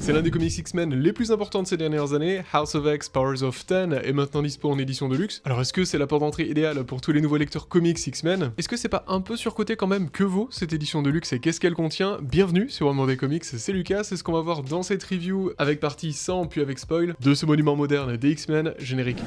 C'est l'un des comics X-Men les plus importants de ces dernières années, House of X Powers of 10 est maintenant dispo en édition de luxe. Alors est-ce que c'est la porte d'entrée idéale pour tous les nouveaux lecteurs comics X-Men? Est-ce que c'est pas un peu surcoté quand même? Que vaut cette édition de luxe et qu'est-ce qu'elle contient? Bienvenue sur Monde des Comics, c'est Lucas, c'est ce qu'on va voir dans cette review avec partie sans puis avec spoil de ce monument moderne des X-Men générique.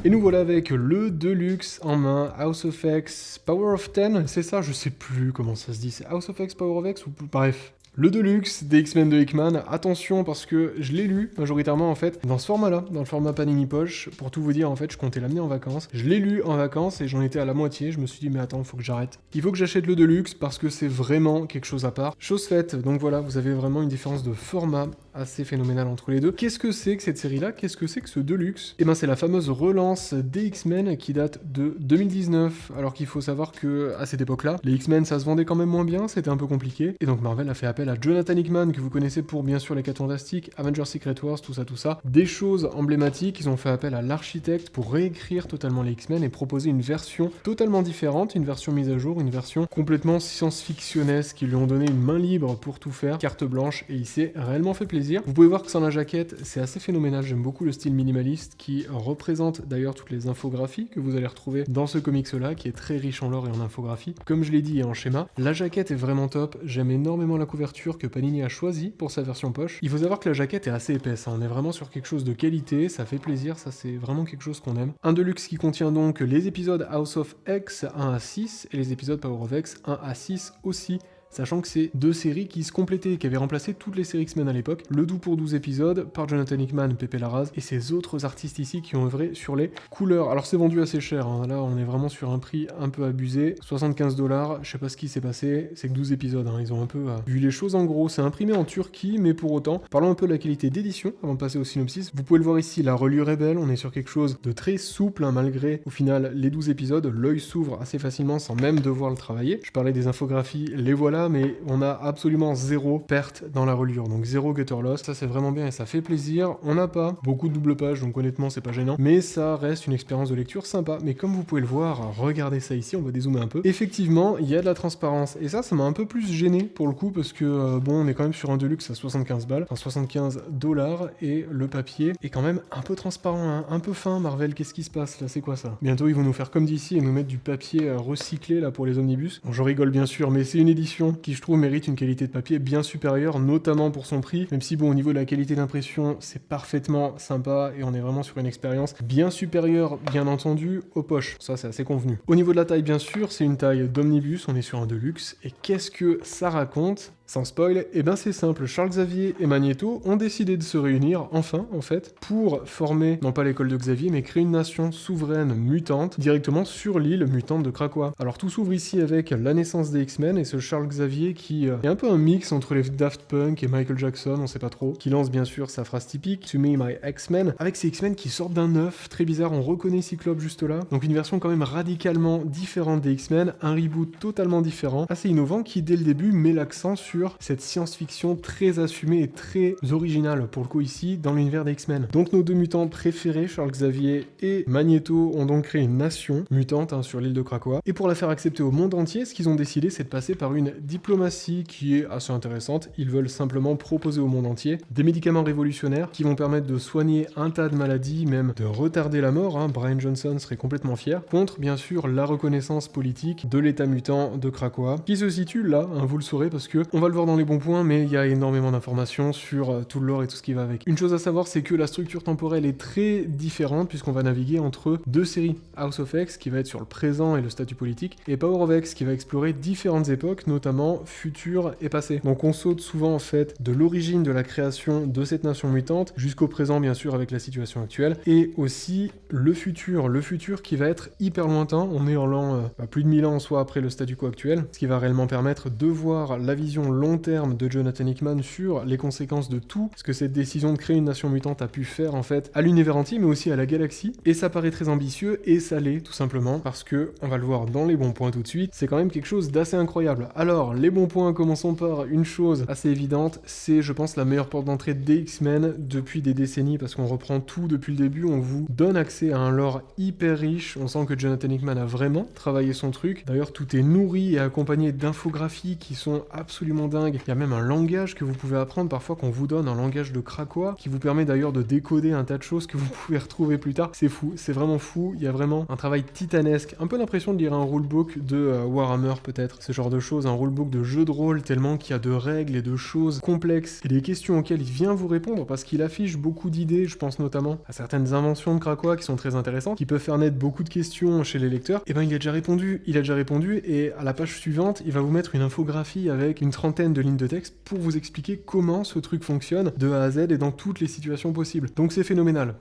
Et nous voilà avec le Deluxe en main, House of X, Power of 10, c'est ça? Je sais plus comment ça se dit, c'est House of X, Power of X ou bref. Le Deluxe des X-Men de Hickman, attention parce que je l'ai lu majoritairement en fait dans ce format-là, dans le format Panini Poche. Pour tout vous dire en fait, je comptais l'amener en vacances. Je l'ai lu en vacances et j'en étais à la moitié. Je me suis dit mais attends, faut que j'arrête. Il faut que j'achète le Deluxe parce que c'est vraiment quelque chose à part. Chose faite, donc voilà, vous avez vraiment une différence de format assez phénoménale entre les deux. Qu'est-ce que c'est que cette série-là? Qu'est-ce que c'est que ce Deluxe? Eh ben c'est la fameuse relance des X-Men qui date de 2019. Alors qu'il faut savoir que à cette époque-là, les X-Men ça se vendait quand même moins bien, c'était un peu compliqué. Et donc Marvel a fait appel à Jonathan Hickman, que vous connaissez pour bien sûr les 4 Fantastiques, Avengers Secret Wars, tout ça. Des choses emblématiques, ils ont fait appel à l'architecte pour réécrire totalement les X-Men et proposer une version totalement différente, une version mise à jour, une version complètement science-fictionnesque, qui lui ont donné une main libre pour tout faire, carte blanche, et il s'est réellement fait plaisir. Vous pouvez voir que sans la jaquette, c'est assez phénoménal, j'aime beaucoup le style minimaliste qui représente d'ailleurs toutes les infographies que vous allez retrouver dans ce comics-là, qui est très riche en lore et en infographie. Comme je l'ai dit et en schéma, la jaquette est vraiment top, j'aime énormément la couverture que Panini a choisi pour sa version poche. Il faut savoir que la jaquette est assez épaisse, hein. On est vraiment sur quelque chose de qualité, ça fait plaisir, ça c'est vraiment quelque chose qu'on aime. Un Deluxe qui contient donc les épisodes House of X 1 à 6 et les épisodes Power of X 1 à 6 aussi. Sachant que c'est deux séries qui se complétaient, qui avaient remplacé toutes les séries X-Men à l'époque, le tout pour 12 épisodes, par Jonathan Hickman, Pepe Larraz, et ces autres artistes ici qui ont œuvré sur les couleurs. Alors c'est vendu assez cher, hein. Là on est vraiment sur un prix un peu abusé, 75$, je sais pas ce qui s'est passé, c'est que 12 épisodes, hein. Ils ont un peu vu les choses en gros, c'est imprimé en Turquie, mais pour autant, parlons un peu de la qualité d'édition, avant de passer au synopsis. Vous pouvez le voir ici, la reliure est belle, on est sur quelque chose de très souple, hein, malgré au final les 12 épisodes, l'œil s'ouvre assez facilement sans même devoir le travailler. Je parlais des infographies, les voilà, mais on a absolument zéro perte dans la reliure, donc zéro gutter loss, ça c'est vraiment bien et ça fait plaisir. On n'a pas beaucoup de double pages, donc honnêtement c'est pas gênant, mais ça reste une expérience de lecture sympa. Mais comme vous pouvez le voir, regardez ça ici, on va dézoomer un peu, effectivement il y a de la transparence, et ça m'a un peu plus gêné pour le coup, parce que bon, on est quand même sur un Deluxe à 75 balles, enfin $75, et le papier est quand même un peu transparent, hein, un peu fin. Marvel, qu'est-ce qui se passe là? C'est quoi ça? Bientôt ils vont nous faire comme d'ici et nous mettre du papier recyclé là pour les omnibus. Bon, je rigole bien sûr, mais c'est une édition qui je trouve mérite une qualité de papier bien supérieure, notamment pour son prix, même si bon, au niveau de la qualité d'impression c'est parfaitement sympa et on est vraiment sur une expérience bien supérieure bien entendu aux poches, ça c'est assez convenu. Au niveau de la taille bien sûr, c'est une taille d'omnibus, on est sur un Deluxe, et qu'est-ce que ça raconte? Sans spoil, eh ben c'est simple, Charles Xavier et Magneto ont décidé de se réunir, enfin, en fait, pour former, non pas l'école de Xavier, mais créer une nation souveraine mutante, directement sur l'île mutante de Krakoa. Alors tout s'ouvre ici avec la naissance des X-Men, et ce Charles Xavier qui est un peu un mix entre les Daft Punk et Michael Jackson, on sait pas trop, qui lance bien sûr sa phrase typique, To me, my X-Men, avec ces X-Men qui sortent d'un œuf, très bizarre, on reconnaît Cyclope juste là, donc une version quand même radicalement différente des X-Men, un reboot totalement différent, assez innovant, qui dès le début met l'accent sur cette science-fiction très assumée et très originale pour le coup ici dans l'univers des X-Men. Donc nos deux mutants préférés, Charles Xavier et Magneto, ont donc créé une nation mutante, hein, sur l'île de Krakoa, et pour la faire accepter au monde entier, ce qu'ils ont décidé c'est de passer par une diplomatie qui est assez intéressante. Ils veulent simplement proposer au monde entier des médicaments révolutionnaires qui vont permettre de soigner un tas de maladies, même de retarder la mort, hein. Brian Johnson serait complètement fier, contre bien sûr la reconnaissance politique de l'état mutant de Krakoa, qui se situe là, hein, vous le saurez parce que on va le voir dans les bons points, mais il y a énormément d'informations sur tout le lore et tout ce qui va avec. Une chose à savoir, c'est que la structure temporelle est très différente puisqu'on va naviguer entre deux séries. House of X qui va être sur le présent et le statut politique, et Power of X qui va explorer différentes époques, notamment futur et passé. Donc on saute souvent en fait de l'origine de la création de cette nation mutante jusqu'au présent bien sûr avec la situation actuelle, et aussi le futur qui va être hyper lointain. On est en l'an plus de 1000 ans soit après le statu quo actuel, ce qui va réellement permettre de voir la vision long terme de Jonathan Hickman sur les conséquences de tout ce que cette décision de créer une nation mutante a pu faire en fait à l'univers entier mais aussi à la galaxie, et ça paraît très ambitieux et ça l'est tout simplement parce que, on va le voir dans les bons points tout de suite, c'est quand même quelque chose d'assez incroyable. Alors les bons points, commençons par une chose assez évidente, c'est je pense la meilleure porte d'entrée des X-Men depuis des décennies parce qu'on reprend tout depuis le début, on vous donne accès à un lore hyper riche, on sent que Jonathan Hickman a vraiment travaillé son truc, d'ailleurs tout est nourri et accompagné d'infographies qui sont absolument dingues, il y a même un langage que vous pouvez apprendre parfois qu'on vous donne, un langage de Krakoa, qui vous permet d'ailleurs de décoder un tas de choses que vous pouvez retrouver plus tard, c'est fou, c'est vraiment fou, il y a vraiment un travail titanesque, un peu l'impression de lire un rulebook de Warhammer peut-être, ce genre de choses, un rulebook de jeu de rôle tellement qu'il y a de règles et de choses complexes et des questions auxquelles il vient vous répondre parce qu'il affiche beaucoup d'idées, je pense notamment à certaines inventions de Krakoa qui sont très intéressantes, qui peuvent faire naître beaucoup de questions chez les lecteurs, et ben il a déjà répondu et à la page suivante, il va vous mettre une infographie avec une trentaine de lignes de texte pour vous expliquer comment ce truc fonctionne de A à Z et dans toutes les situations possibles. Donc c'est phénoménal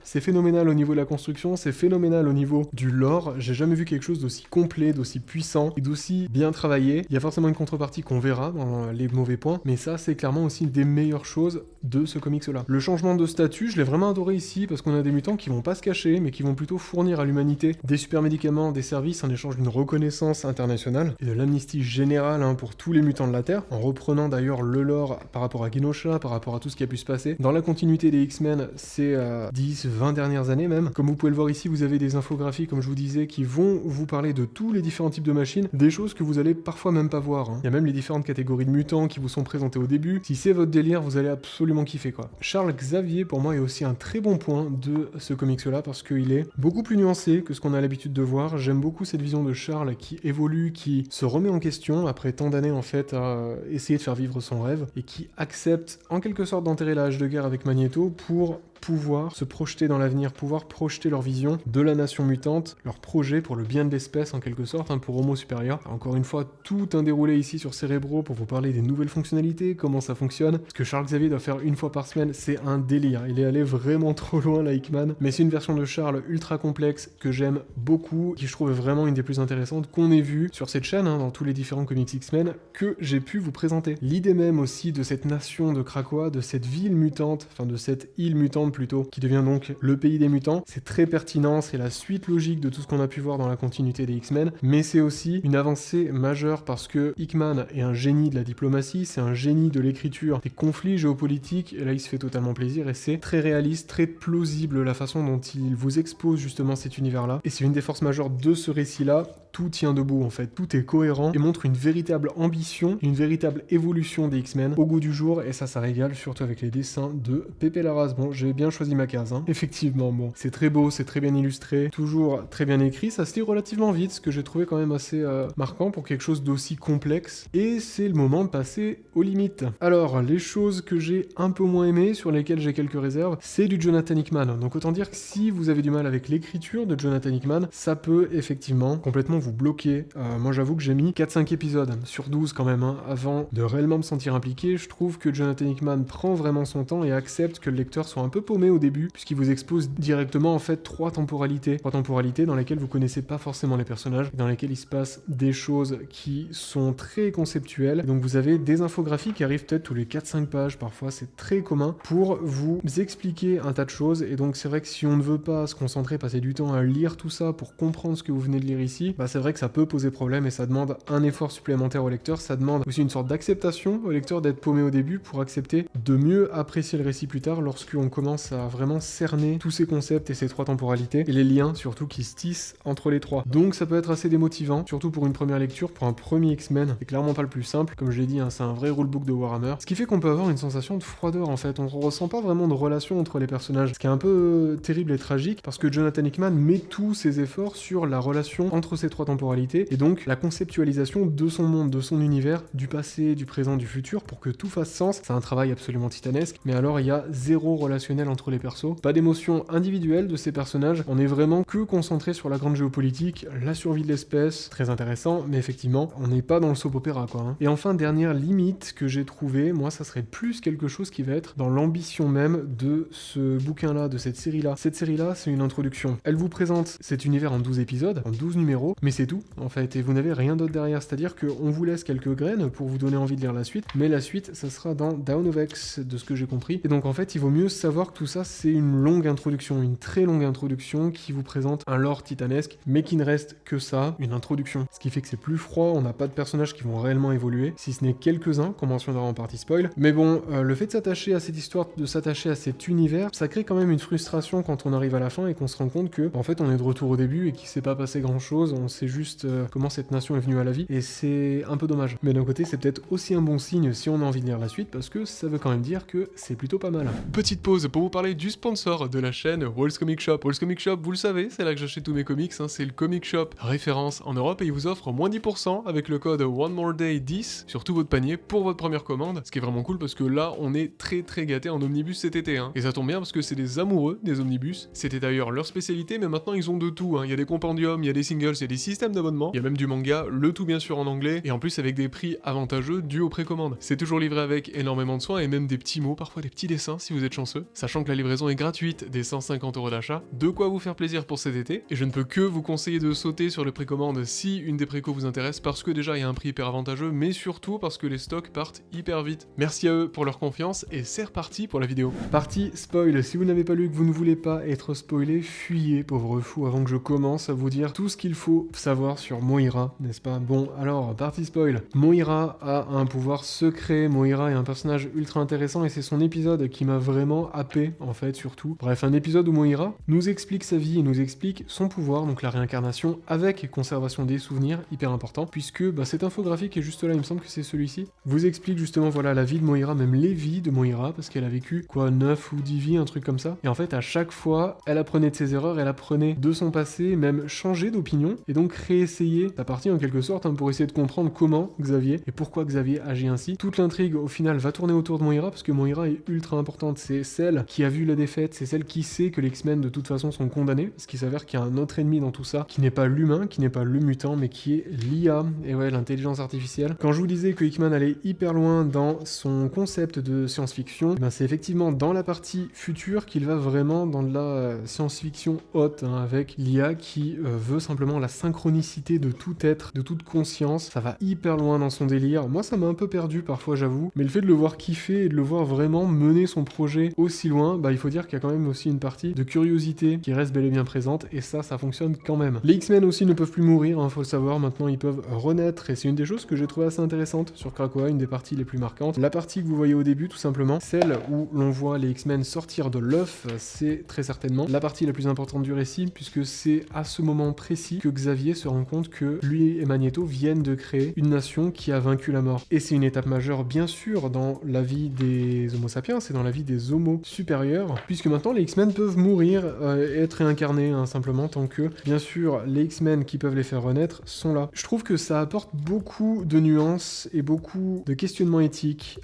au niveau de la construction, c'est phénoménal au niveau du lore, j'ai jamais vu quelque chose d'aussi complet, d'aussi puissant et d'aussi bien travaillé. Il y a forcément une contrepartie qu'on verra dans les mauvais points, mais ça c'est clairement aussi une des meilleures choses de ce comics-là. Le changement de statut, je l'ai vraiment adoré ici parce qu'on a des mutants qui vont pas se cacher, mais qui vont plutôt fournir à l'humanité des super médicaments, des services en échange d'une reconnaissance internationale et de l'amnistie générale pour tous les mutants de la Terre, en reprenant d'ailleurs le lore par rapport à Genosha, par rapport à tout ce qui a pu se passer dans la continuité des X-Men ces 10-20 dernières années même. Comme vous pouvez le voir ici, vous avez des infographies, comme je vous disais, qui vont vous parler de tous les différents types de machines, des choses que vous allez parfois même pas voir. Il y a même les différentes catégories de mutants qui vous sont présentées au début. Si c'est votre délire, vous allez absolument kiffer quoi. Charles Xavier, pour moi, est aussi un très bon point de ce comics-là, parce qu'il est beaucoup plus nuancé que ce qu'on a l'habitude de voir. J'aime beaucoup cette vision de Charles qui évolue, qui se remet en question après tant d'années en fait à essayer de faire vivre son rêve, et qui accepte en quelque sorte d'enterrer la hache de guerre avec Magneto pour pouvoir se projeter dans l'avenir, pouvoir projeter leur vision de la nation mutante, leur projet pour le bien de l'espèce en quelque sorte, pour Homo Superior. Encore une fois, tout un déroulé ici sur Cerebro pour vous parler des nouvelles fonctionnalités, comment ça fonctionne. Ce que Charles Xavier doit faire une fois par semaine, c'est un délire. Il est allé vraiment trop loin, la Hickman, mais c'est une version de Charles ultra complexe que j'aime beaucoup, qui je trouve vraiment une des plus intéressantes qu'on ait vues sur cette chaîne, dans tous les différents comics X-Men que j'ai pu vous présenter. L'idée même aussi de cette nation de Krakoa, de cette ville mutante, de cette île mutante plutôt, qui devient donc le pays des mutants, c'est très pertinent, c'est la suite logique de tout ce qu'on a pu voir dans la continuité des X-Men, mais c'est aussi une avancée majeure parce que Hickman est un génie de la diplomatie, c'est un génie de l'écriture des conflits géopolitiques, et là il se fait totalement plaisir, et c'est très réaliste, très plausible la façon dont il vous expose justement cet univers-là, et c'est une des forces majeures de ce récit-là. Tout tient debout en fait, tout est cohérent et montre une véritable ambition, une véritable évolution des X-Men au goût du jour, et ça régale, surtout avec les dessins de Pepe Larraz. Bon, j'ai bien choisi ma case, effectivement, bon, c'est très beau, c'est très bien illustré, toujours très bien écrit, ça se lit relativement vite, ce que j'ai trouvé quand même assez marquant pour quelque chose d'aussi complexe, et c'est le moment de passer aux limites. Alors, les choses que j'ai un peu moins aimées, sur lesquelles j'ai quelques réserves, c'est du Jonathan Hickman, donc autant dire que si vous avez du mal avec l'écriture de Jonathan Hickman, ça peut effectivement complètement vous bloquer. Moi j'avoue que j'ai mis 4-5 épisodes sur 12 quand même, avant de réellement me sentir impliqué. Je trouve que Jonathan Hickman prend vraiment son temps et accepte que le lecteur soit un peu paumé au début, puisqu'il vous expose directement en fait trois temporalités dans lesquelles vous connaissez pas forcément les personnages, dans lesquelles il se passe des choses qui sont très conceptuelles. Donc vous avez des infographies qui arrivent peut-être tous les 4-5 pages, parfois c'est très commun, pour vous expliquer un tas de choses, et donc c'est vrai que si on ne veut pas se concentrer, passer du temps à lire tout ça pour comprendre ce que vous venez de lire ici, c'est vrai que ça peut poser problème et ça demande un effort supplémentaire au lecteur, ça demande aussi une sorte d'acceptation au lecteur d'être paumé au début pour accepter de mieux apprécier le récit plus tard lorsqu'on commence à vraiment cerner tous ces concepts et ces trois temporalités et les liens surtout qui se tissent entre les trois. Donc ça peut être assez démotivant, surtout pour une première lecture, pour un premier X-Men, c'est clairement pas le plus simple, comme je l'ai dit, c'est un vrai rulebook de Warhammer, ce qui fait qu'on peut avoir une sensation de froideur en fait, on ressent pas vraiment de relation entre les personnages, ce qui est un peu terrible et tragique parce que Jonathan Hickman met tous ses efforts sur la relation entre ces trois temporalités, et donc la conceptualisation de son monde, de son univers, du passé, du présent, du futur, pour que tout fasse sens. C'est un travail absolument titanesque, mais alors il y a zéro relationnel réel entre les persos, pas d'émotion individuelle de ces personnages, on est vraiment que concentré sur la grande géopolitique, la survie de l'espèce, très intéressant, mais effectivement, on n'est pas dans le soap opéra quoi. Hein. Et enfin, dernière limite que j'ai trouvée, moi ça serait plus quelque chose qui va être dans l'ambition même de ce bouquin-là, de cette série-là. Cette série-là, c'est une introduction. Elle vous présente cet univers en 12 épisodes, en 12 numéros, mais c'est tout en fait, et vous n'avez rien d'autre derrière, c'est-à-dire qu'on vous laisse quelques graines pour vous donner envie de lire la suite, mais la suite, ça sera dans Dawn of X, de ce que j'ai compris. Et donc en fait, il vaut mieux savoir que tout ça, c'est une longue introduction, une très longue introduction qui vous présente un lore titanesque, mais qui ne reste que ça, une introduction. Ce qui fait que c'est plus froid, on n'a pas de personnages qui vont réellement évoluer, si ce n'est quelques-uns qu'on mentionnera en partie spoil. Mais bon, le fait de s'attacher à cette histoire, de s'attacher à cet univers, ça crée quand même une frustration quand on arrive à la fin et qu'on se rend compte que, en fait, on est de retour au début et qu'il s'est pas passé grand-chose, on sait juste comment cette nation est venue à la vie, et c'est un peu dommage. Mais d'un côté, c'est peut-être aussi un bon signe si on a envie de lire la suite, parce que ça veut quand même dire que c'est plutôt pas mal. Petite pause pour vous parler du sponsor de la chaîne, Walls Comic Shop. Walls Comic Shop, vous le savez, c'est là que j'achète tous mes comics, hein, c'est le comic shop référence en Europe et il vous offre moins 10% avec le code One More Day 10 sur tout votre panier pour votre première commande, ce qui est vraiment cool parce que là, on est très gâtés en omnibus cet été. Hein. Et ça tombe bien parce que c'est des amoureux des omnibus. C'était d'ailleurs leur spécialité, mais maintenant ils ont de tout. Hein. Il y a des compendiums, il y a des singles, il y a des systèmes d'abonnement, il y a même du manga, le tout bien sûr en anglais, et en plus avec des prix avantageux dus aux précommandes. C'est toujours livré avec énormément de soins et même des petits mots, parfois des petits dessins si vous êtes chanceux, sachant que la livraison est gratuite dès 150€ d'achat, de quoi vous faire plaisir pour cet été, et je ne peux que vous conseiller de sauter sur les précommandes si une des précos vous intéresse, parce que déjà il y a un prix hyper avantageux, mais surtout parce que les stocks partent hyper vite. Merci à eux pour leur confiance, et c'est reparti pour la vidéo. Partie spoil, si vous n'avez pas lu que vous ne voulez pas être spoilé, fuyez pauvre fou avant que je commence à vous dire tout ce qu'il faut savoir sur Moira, n'est-ce pas? Bon, alors, partie spoil. Moira a un pouvoir secret, Moira est un personnage ultra intéressant et c'est son épisode qui m'a vraiment happé, en fait, surtout. Bref, un épisode où Moira nous explique sa vie et nous explique son pouvoir, donc la réincarnation, avec conservation des souvenirs, hyper important, puisque cette infographie qui est juste là, il me semble que c'est celui-ci, vous explique justement, voilà, la vie de Moira, même les vies de Moira, parce qu'elle a vécu, 9 ou 10 vies, un truc comme ça. Et en fait, à chaque fois, elle apprenait de ses erreurs, elle apprenait de son passé, même changer d'opinion, et donc réessayer sa partie en quelque sorte, pour essayer de comprendre comment Xavier, et pourquoi Xavier agit ainsi. Toute l'intrigue, au final, va tourner autour de Moira, parce que Moira est ultra importante, c'est celle qui a vu la défaite, c'est celle qui sait que les X-Men, de toute façon, sont condamnés, parce qu'il s'avère qu'il y a un autre ennemi dans tout ça, qui n'est pas l'humain, qui n'est pas le mutant, mais qui est l'IA, et ouais, l'intelligence artificielle. Quand je vous disais que Hickman allait hyper loin dans son concept de science-fiction, c'est effectivement dans la partie future qu'il va vraiment dans de la science-fiction haute, avec l'IA qui veut simplement la synchronicité de tout être, de toute conscience. Ça va hyper loin dans son délire. Moi, ça m'a un peu perdu parfois, j'avoue, mais le fait de le voir kiffer et de le voir vraiment mener son projet aussi loin, il faut dire qu'il y a quand même aussi une partie de curiosité qui reste bel et bien présente, et ça fonctionne quand même. Les X-Men aussi ne peuvent plus mourir, faut le savoir, maintenant ils peuvent renaître, et c'est une des choses que j'ai trouvé assez intéressante sur Krakoa, une des parties les plus marquantes. La partie que vous voyez au début, tout simplement, celle où l'on voit les X-Men sortir de l'œuf, c'est très certainement la partie la plus importante du récit, puisque c'est à ce moment précis que Xavier se rend compte que lui et Magneto viennent de créer une nation qui a vaincu la mort. Et c'est une étape majeure, bien sûr, dans la vie des Homo sapiens, c'est dans la vie des Homo supérieurs, puisque maintenant les X-Men peuvent mourir et être réincarnés, simplement, tant que, bien sûr, les X-Men qui peuvent les faire renaître sont là. Je trouve que ça apporte beaucoup de nuances et beaucoup de questionnements éthiques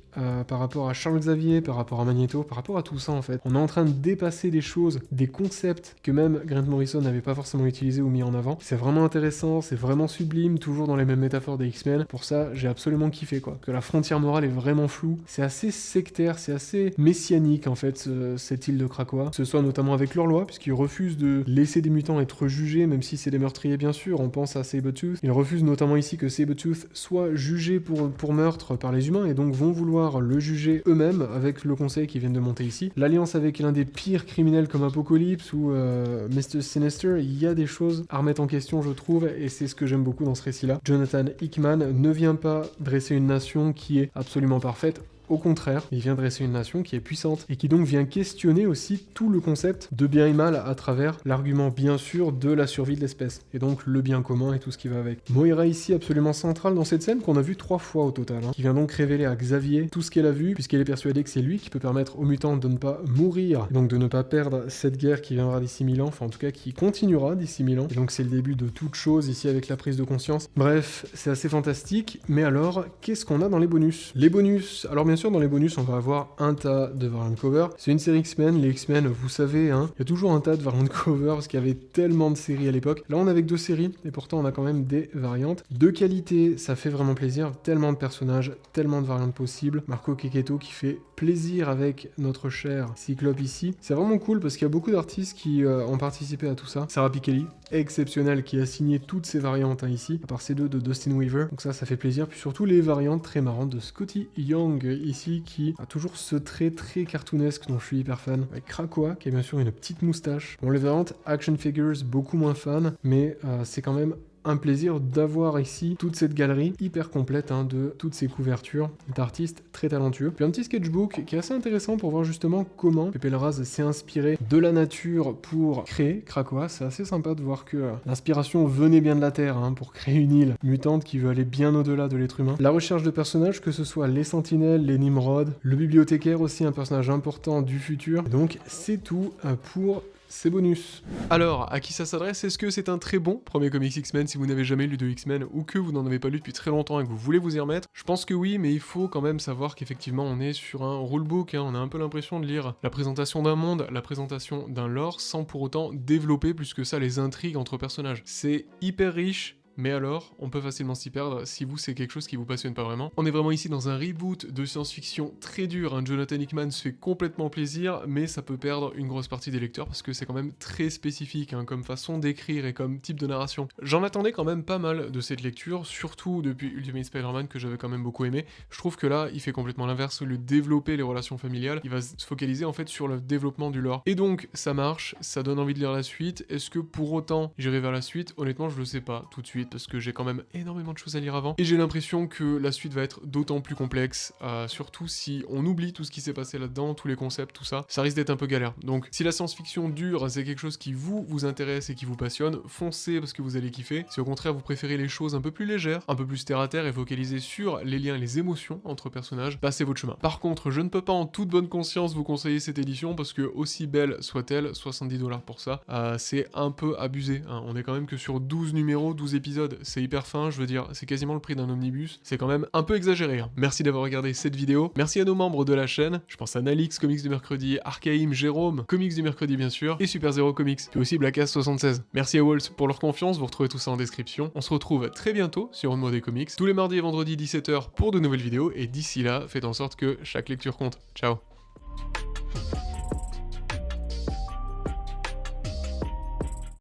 par rapport à Charles Xavier, par rapport à Magneto, par rapport à tout ça, en fait. On est en train de dépasser des choses, des concepts que même Grant Morrison n'avait pas forcément utilisés ou mis en avant. C'est vraiment intéressant, c'est vraiment sublime, toujours dans les mêmes métaphores des X-Men. Pour ça, j'ai absolument kiffé, quoi. Que la frontière morale est vraiment floue. C'est assez sectaire, c'est assez messianique, en fait, cette île de Krakoa. Ce soit notamment avec leur loi, puisqu'ils refusent de laisser des mutants être jugés, même si c'est des meurtriers, bien sûr. On pense à Sabretooth. Ils refusent notamment ici que Sabretooth soit jugé pour meurtre par les humains, et donc vont vouloir le juger eux-mêmes avec le conseil qui viennent de monter ici. L'alliance avec l'un des pires criminels comme Apocalypse ou Mr. Sinister, il y a des choses à remettre en question, je trouve, et c'est ce que j'aime beaucoup dans ce récit-là. Jonathan Hickman ne vient pas dresser une nation qui est absolument parfaite. Au contraire, il vient dresser une nation qui est puissante et qui donc vient questionner aussi tout le concept de bien et mal à travers l'argument bien sûr de la survie de l'espèce et donc le bien commun et tout ce qui va avec. Moira ici absolument centrale dans cette scène qu'on a vue 3 fois au total, qui vient donc révéler à Xavier tout ce qu'elle a vu puisqu'elle est persuadée que c'est lui qui peut permettre aux mutants de ne pas mourir et donc de ne pas perdre cette guerre qui viendra d'ici 1000 ans, enfin en tout cas qui continuera d'ici 1000 ans et donc c'est le début de toute chose ici avec la prise de conscience. Bref, c'est assez fantastique, mais alors qu'est-ce qu'on a dans les bonus? Les bonus, alors bien bien sûr, dans les bonus, on va avoir un tas de variantes cover. C'est une série X-Men, les X-Men, vous savez, hein, il y a toujours un tas de variantes cover parce qu'il y avait tellement de séries à l'époque. Là, on a avec 2 séries et pourtant, on a quand même des variantes de qualité. Ça fait vraiment plaisir. Tellement de personnages, tellement de variantes possibles. Marco Checchetto qui fait plaisir avec notre cher Cyclope ici. C'est vraiment cool parce qu'il y a beaucoup d'artistes qui ont participé à tout ça. Sarah Pichelli, exceptionnelle, qui a signé toutes ces variantes hein, ici, à part ces deux de Dustin Weaver. Donc ça fait plaisir. Puis surtout les variantes très marrantes de Scotty Young ici, qui a toujours ce trait très cartoonesque dont je suis hyper fan. Avec Krakoa, qui a bien sûr une petite moustache. Bon, les variantes action figures, beaucoup moins fan, mais c'est quand même un plaisir d'avoir ici toute cette galerie hyper complète hein, de toutes ces couvertures d'artistes très talentueux. Puis un petit sketchbook qui est assez intéressant pour voir justement comment Pepe Larraz s'est inspiré de la nature pour créer Krakoa. C'est assez sympa de voir que l'inspiration venait bien de la Terre hein, pour créer une île mutante qui veut aller bien au-delà de l'être humain. La recherche de personnages, que ce soit les Sentinelles, les Nimrod, le bibliothécaire aussi, un personnage important du futur. Donc c'est tout pour ces bonus. Alors, à qui ça s'adresse? Est-ce que c'est un très bon premier comics X-Men si vous n'avez jamais lu de X-Men ou que vous n'en avez pas lu depuis très longtemps et que vous voulez vous y remettre? Je pense que oui, mais il faut quand même savoir qu'effectivement on est sur un rulebook, hein. On a un peu l'impression de lire la présentation d'un monde, la présentation d'un lore, sans pour autant développer plus que ça les intrigues entre personnages. C'est hyper riche, mais alors, on peut facilement s'y perdre si vous c'est quelque chose qui vous passionne pas vraiment. On est vraiment ici dans un reboot de science-fiction très dur, hein. Jonathan Hickman se fait complètement plaisir, mais ça peut perdre une grosse partie des lecteurs parce que c'est quand même très spécifique hein, comme façon d'écrire et comme type de narration. J'en attendais quand même pas mal de cette lecture, surtout depuis Ultimate Spider-Man que j'avais quand même beaucoup aimé. Je trouve que là, il fait complètement l'inverse, au lieu de développer les relations familiales, il va se focaliser en fait sur le développement du lore. Et donc, ça marche, ça donne envie de lire la suite. Est-ce que pour autant, j'irai vers la suite? Honnêtement, je le sais pas tout de suite, parce que j'ai quand même énormément de choses à lire avant, et j'ai l'impression que la suite va être d'autant plus complexe, surtout si on oublie tout ce qui s'est passé là-dedans, tous les concepts, tout ça, ça risque d'être un peu galère. Donc si la science-fiction dure, c'est quelque chose qui vous intéresse et qui vous passionne, foncez parce que vous allez kiffer. Si au contraire vous préférez les choses un peu plus légères, un peu plus terre à terre et focalisées sur les liens et les émotions entre personnages, passez votre chemin. Par contre, je ne peux pas en toute bonne conscience vous conseiller cette édition parce que aussi belle soit-elle, 70$ pour ça, c'est un peu abusé, hein. On est quand même que sur 12 numéros, 12 épisodes, c'est hyper fin, je veux dire, c'est quasiment le prix d'un omnibus, c'est quand même un peu exagéré, hein. Merci d'avoir regardé cette vidéo, merci à nos membres de la chaîne, je pense à Nalix, Comics du Mercredi, Archaim, Jérôme, Comics du Mercredi bien sûr, et Super Zero Comics, puis aussi Blackass76. Merci à Walt pour leur confiance, vous retrouvez tout ça en description. On se retrouve très bientôt sur On des Comics, tous les mardis et vendredis 17h pour de nouvelles vidéos, et d'ici là, faites en sorte que chaque lecture compte. Ciao.